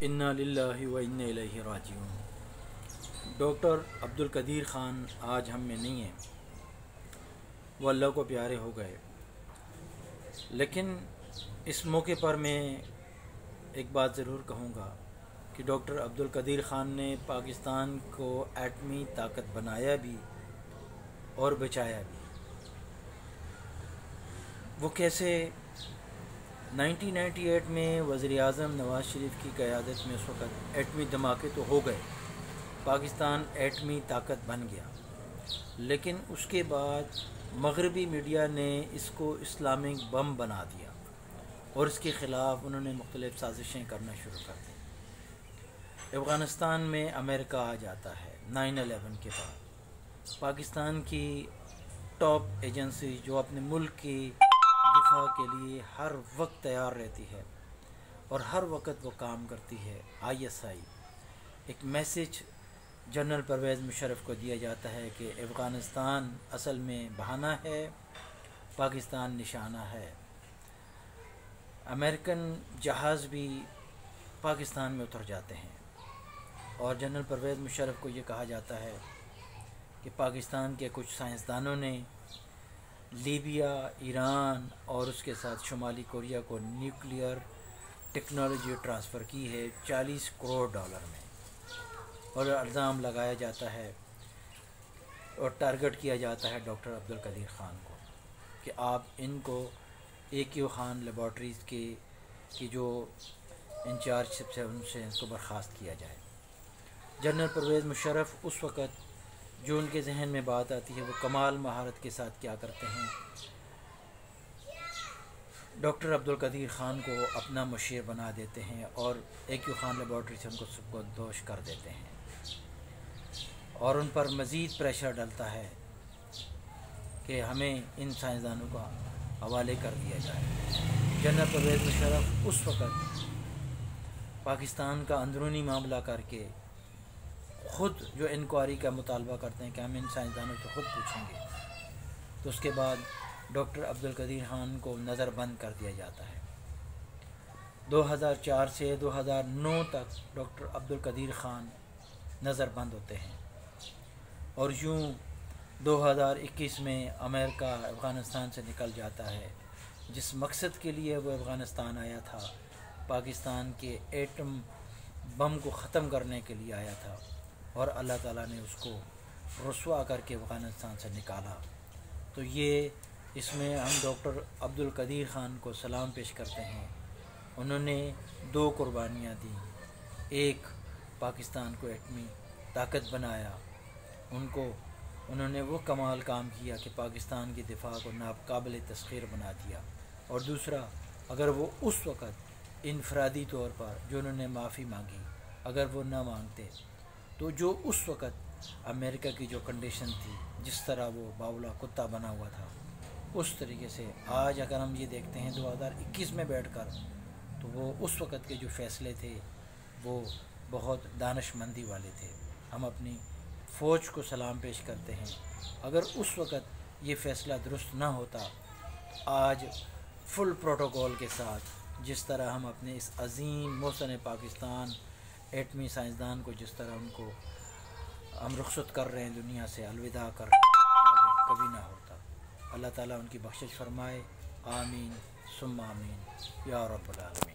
انا للہ و انا الیہ راجعون۔ ڈاکٹر عبدالقدیر خان آج ہم میں نہیں ہیں، وہ اللہ کو پیارے ہو گئے، لیکن اس موقع پر میں ایک بات ضرور کہوں گا کہ ڈاکٹر عبدالقدیر خان نے پاکستان کو ایٹمی طاقت بنایا بھی اور بچایا بھی۔ وہ کیسے 1998 میں وزیر اعظم نواز شریف کی قیادت میں اس وقت ایٹمی دھماکے تو ہو گئے، پاکستان ایٹمی طاقت بن گیا، لیکن اس کے بعد مغربی میڈیا نے اس کو اسلامک بم بنا دیا اور اس کے خلاف انہوں نے مختلف سازشیں کرنا شروع کر دیں۔ افغانستان میں امریکہ آ جاتا ہے 9/11 کے بعد۔ پاکستان کی ٹاپ ایجنسی جو اپنے ملک کی دفاع کے لیے ہر وقت تیار رہتی ہے اور ہر وقت وہ کام کرتی ہے، ISI، ایک میسج جنرل پرویز مشرف کو دیا جاتا ہے کہ افغانستان اصل میں بہانہ ہے، پاکستان نشانہ ہے۔ امریکن جہاز بھی پاکستان میں اتر جاتے ہیں اور جنرل پرویز مشرف کو یہ کہا جاتا ہے کہ پاکستان کے کچھ سائنسدانوں نے لیبیا، ایران اور اس کے ساتھ شمالی کوریا کو نیوکلیئر ٹیکنالوجی ٹرانسفر کی ہے $40 کروڑ میں، اور الزام لگایا جاتا ہے اور ٹارگٹ کیا جاتا ہے ڈاکٹر عبدالقدیر خان کو کہ آپ ان کو AQ خان لیبارٹریز کی جو انچارج شپ ہے ان سے ان کو برخاست کیا جائے۔ جنرل پرویز مشرف اس وقت جو ان کے ذہن میں بات آتی ہے وہ کمال مہارت کے ساتھ کیا کرتے ہیں، ڈاکٹر عبدالقدیر خان کو اپنا مشیر بنا دیتے ہیں اور AQ خان لیبارٹری سے ان کو سب کو دوش کر دیتے ہیں اور ان پر مزید پریشر ڈلتا ہے کہ ہمیں ان سائنسدانوں کا حوالے کر دیا جائے۔ جنرل پرویز مشرف اس وقت پاکستان کا اندرونی معاملہ کر کے خود جو انکوائری کا مطالبہ کرتے ہیں کہ ہم ان سائنسدانوں سے خود پوچھیں گے، تو اس کے بعد ڈاکٹر عبدالقدیر خان کو نظر بند کر دیا جاتا ہے۔ 2004 سے 2009 تک ڈاکٹر عبدالقدیر خان نظر بند ہوتے ہیں اور یوں 2021 میں امریکہ افغانستان سے نکل جاتا ہے، جس مقصد کے لیے وہ افغانستان آیا تھا، پاکستان کے ایٹم بم کو ختم کرنے کے لیے آیا تھا، اور اللہ تعالیٰ نے اس کو رسوا کر کے افغانستان سے نکالا۔ تو یہ اس میں ہم ڈاکٹر عبدالقدیر خان کو سلام پیش کرتے ہیں۔ انہوں نے 2 قربانیاں دیں، ایک پاکستان کو ایٹمی طاقت بنایا، انہوں نے وہ کمال کام کیا کہ پاکستان کی دفاع کو ناقابل تسخیر بنا دیا، اور دوسرا اگر وہ اس وقت انفرادی طور پر جو انہوں نے معافی مانگی، اگر وہ نہ مانگتے تو جو اس وقت امریکہ کی جو کنڈیشن تھی، جس طرح وہ باولا کتا بنا ہوا تھا، اس طریقے سے آج اگر ہم یہ دیکھتے ہیں 2021 میں بیٹھ کر، تو وہ اس وقت کے جو فیصلے تھے وہ بہت دانش مندی والے تھے۔ ہم اپنی فوج کو سلام پیش کرتے ہیں، اگر اس وقت یہ فیصلہ درست نہ ہوتا، آج فل پروٹوکول کے ساتھ جس طرح ہم اپنے اس عظیم محسن پاکستان ایٹمی سائنسدان کو جس طرح ان کو ہم رخصت کر رہے ہیں، دنیا سے الوداع کر رہے ہیں، آج کبھی نہ ہوتا۔ اللہ تعالیٰ ان کی بخشش فرمائے، آمین ثم آمین یا رب العالمین۔